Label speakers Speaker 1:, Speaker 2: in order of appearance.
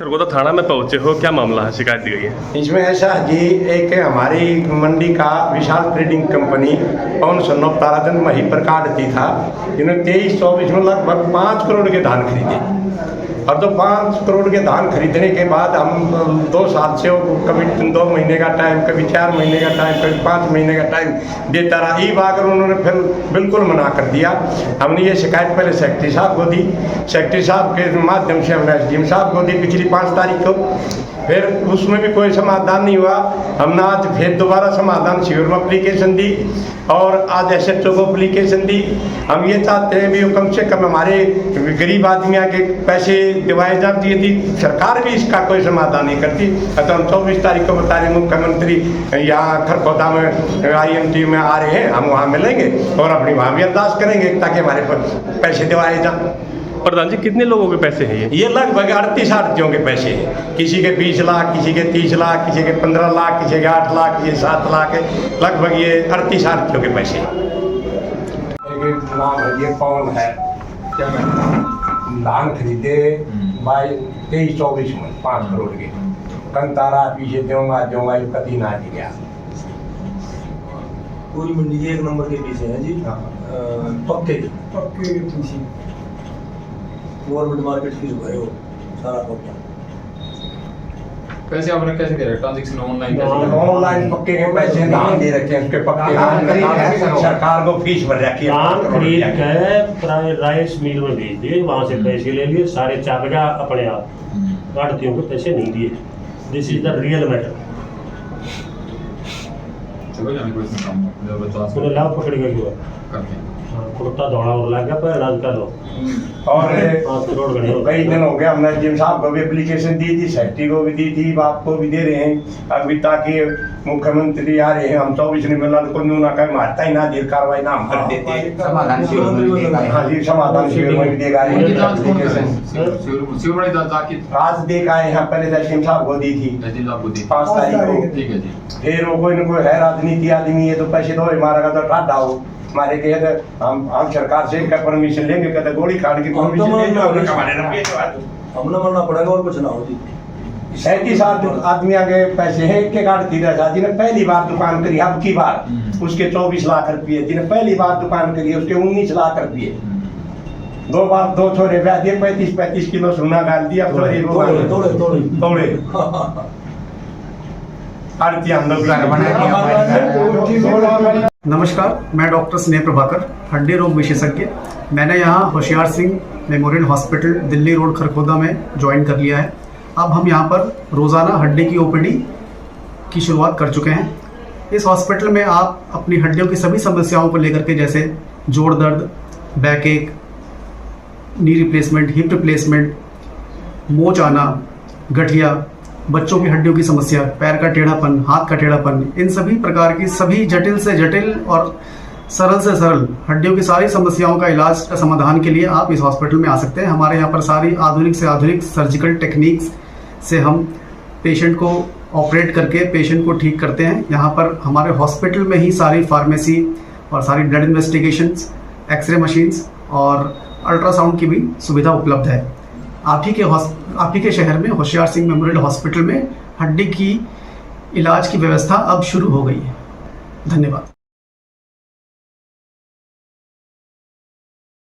Speaker 1: खरगोदा थाना में पहुंचे हो, क्या मामला है, शिकायत दी गई है?
Speaker 2: इसमें ऐसा जी, एक हमारी मंडी का विशाल ट्रेडिंग कंपनी पवन सन्नोप ताराचंद मही पर काटती था। इन्होंने 23-24 में लगभग 5 करोड़ के धान खरीदे और तो 5 करोड़ के धान खरीदने के बाद हम 2 साल से कभी 2 महीने का टाइम, कभी 4 महीने का टाइम, कभी 5 महीने का टाइम देता रहा। ई बार उन्होंने फिर बिल्कुल मना कर दिया। हमने ये शिकायत पहले सेक्रेटरी साहब को दी, सेक्रेटरी साहब के माध्यम से हमने SDM साहब को दी पिछली 5 तारीख को। फिर उसमें भी कोई समाधान नहीं हुआ। हमने आज फिर दोबारा समाधान शिविर में एप्लीकेशन दी और आज SHO को एप्लीकेशन दी। हम ये चाहते हैं भी कम से कम हमारे गरीब आदमियों के पैसे दिवाए जाते थी। सरकार भी इसका कोई समाधान नहीं करती। तो हम 24 तारीख को बता रहे मुख्यमंत्री यहाँ खरगोदा में IMT में आ रहे हैं, हम वहाँ मिलेंगे और अपनी वहाँ भी अरदास करेंगे ताकि हमारे पैसे दिवाए जाए।
Speaker 1: प्रधान जी, कितने लोगों के पैसे हैं
Speaker 2: ये लगभग 38 आड़तियों के पैसे हैं। किसी के 20 लाख, किसी के 30 लाख, किसी के 15 लाख, किसी के 8 लाख, किसी के 7 लाख है। लगभग ये 38 आड़तियों के पैसे हैं। एक नाम है ये पवन है, धान खरीदे भाई 23-24 में 5 करोड़ के कंतारा पीछे दूंगा ये कभी ना जी गया।
Speaker 3: पूरी मंडी 1 नंबर के पीछे है जी। पक्के के पीछे गवर्नमेंट मार्केट फीस भरे हो सारा पक्का।
Speaker 4: पैसे आपने कैसे दे रहे? ट्रांजैक्शन
Speaker 2: ऑनलाइन पक्के के पैसे नाम दे रखे हैं, उसके पक्के सरकार को फीस भर रखी है।
Speaker 5: धान खरीद के राइस मिल में भेज दिए, वहां से पैसे ले लिए, सारे चाबजा अपने आप आड़तियों को पैसे नहीं दिए। This is the real matter. लाभ पकड़ गए कुर्ता दौड़ा और लग गया पर इलाज कर लो।
Speaker 2: और कई दिन हो गए हमने SDM साहब को भी एप्लीकेशन दी थी, सेक्रेटरी को भी दी थी, आपको भी दे रहे हैं अभी, ताकि मुख्यमंत्री आ रहे हैं। हम 24 नहीं मिला तो कोई ना कहीं मारता ही ना, देर कार्रवाई ना हम कर देते। समाधान शिविर में भी देगा। आज देखा है यहाँ पहले SDM साहब को दी थी 5 तारीख को। फिर वो कोई न कोई है राजनीति आदमी है तो पैसे दो, मारेगा तो टाटा हो मारे के हम सरकार से क्या परमिशन लेंगे, कहते गोली खाने की परमिशन
Speaker 3: हमने मरना पड़ेगा और कुछ ना हो जी।
Speaker 2: 37 आदमी आगे पैसे हैं, एक आड़ती जिन्हें पहली बार दुकान करी, अब की बार उसके 24 लाख रुपये, जिन्हें पहली बार दुकान करी उसके 19 लाख रुपये। 2 बार 2 छोरे ब्याह दिए, 35 किलो सोना डाल दिया, तोड़े
Speaker 6: नमस्कार, मैं डॉक्टर स्नेह प्रभाकर, हड्डी रोग विशेषज्ञ। मैंने यहाँ Hoshiyar Singh memorial hospital Delhi road Khargoda में ज्वाइन कर लिया है। अब हम यहाँ पर रोज़ाना हड्डी की OPD की शुरुआत कर चुके हैं। इस हॉस्पिटल में आप अपनी हड्डियों की सभी समस्याओं को लेकर के, जैसे जोड़ दर्द, बैक एक, नी रिप्लेसमेंट, हिप रिप्लेसमेंट, मोच आना, गठिया, बच्चों की हड्डियों की समस्या, पैर का टेढ़ापन, हाथ का टेढ़ापन, इन सभी प्रकार की सभी जटिल से जटिल और सरल से सरल हड्डियों की सारी समस्याओं का इलाज का समाधान के लिए आप इस हॉस्पिटल में आ सकते हैं। हमारे यहाँ पर सारी आधुनिक से आधुनिक सर्जिकल टेक्निक्स से हम पेशेंट को ऑपरेट करके पेशेंट को ठीक करते हैं। यहाँ पर हमारे हॉस्पिटल में ही सारी फार्मेसी और सारी ब्लड इन्वेस्टिगेशंस, एक्सरे मशीन्स और अल्ट्रासाउंड की भी सुविधा उपलब्ध है। आप ही के शहर में होशियार सिंह मेमोरियल हॉस्पिटल में हड्डी की इलाज की व्यवस्था अब शुरू हो गई है। धन्यवाद।